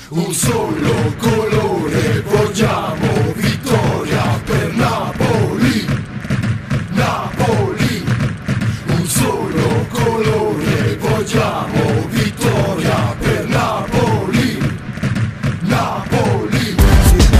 Un solo colore, vogliamo vittoria per Napoli, Napoli. Un solo colore, vogliamo vittoria per Napoli, Napoli.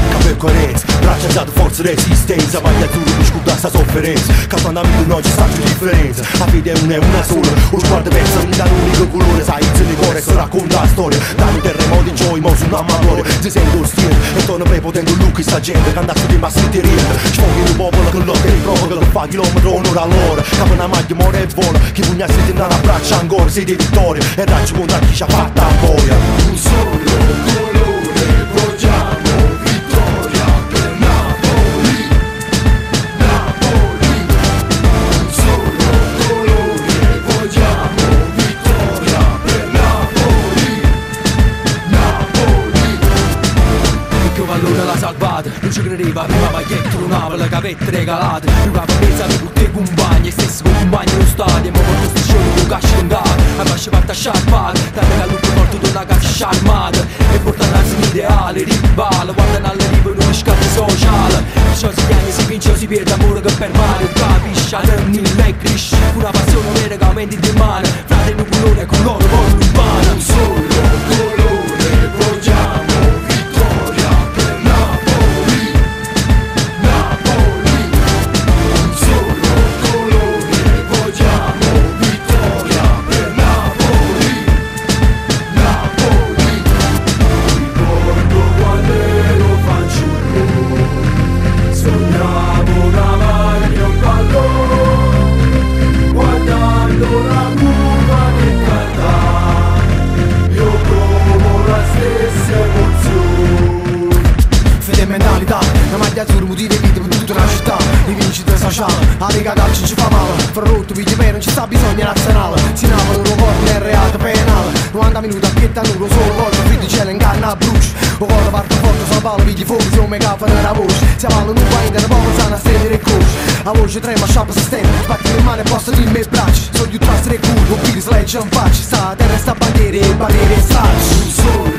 Capel coerenza, braccia alzate, forza resistenza. Maglia azzurra per scudare sta sofferenza. Capanamento non ci sta più differenza. La fede non è una sola, lo sguardo verso un unico colore. Sai, se ne cuore, si racconta la storia. Danno terremoti in gioia, ma su un amatore. Si sente lo stile, e torna prepotente un look sta gente. Che andasse di massa interiore. Sfoghi il popolo che lotta e provoca. Che fa chilometro onore all'ora. Capa una maglia, muore e vola. Chi pugna si tende una braccia ancora. Sei di vittoria, e raggio contro chi ci ha fatta ancora. Un solo colore, vogliamo vittoria per Napoli, Napoli. Un solo colore, vogliamo vittoria per Napoli, Napoli. Che valore la salvata, non ci credeva, prima maglietta tronava, le cavette regalate. Prima pensa di tutti i compagni, e stessi compagni allo stadio. Ma quando striscione con casci andava, a fascia fatta sciarpata. Tanto che a lupo morto da una caccia sciarmata. E portano a un ideale, rivale, guardano alle rive in un riscatto sociale. Perciò si piagne, si vince o si perde, amore che per male. Capisci, non il lei cresce, una passione vera che aumenti di mano. Frate in un colore con loro, con l'urbana. Un solo colore, vogliamo vittoria per Napoli, Napoli. Un solo colore, vogliamo vittoria per Napoli, Napoli. Ricordo quando ero fanciullo, sognavo una maglia e un pallone, guardando la curva che canta, io provo la stessa emozione. Fede e mentalità, la maglia azzurra, motivi e vita per tutta la città. Rivincita sociale, la Lega calcio ci fa male. Fra rotto, vigli per non ci sta bisogno nazionale. Si Napoli un corpo nel reato penale. 90 minuti a pietta nudo, solo gol, freddo cielo in canna a brucio. O corpo parte forte, sulla palla, vigli fuoco, si megafono nella voce. Si avvalano un guain della povera sana a stendere il coach. La voce trema, sciappa si stende, sbatti in mano e posso dirmi i bracci. Sono di trastere culo, un piri sledge in faccia. Sta a terra, sta bandiere e barriere e stracci. Un solo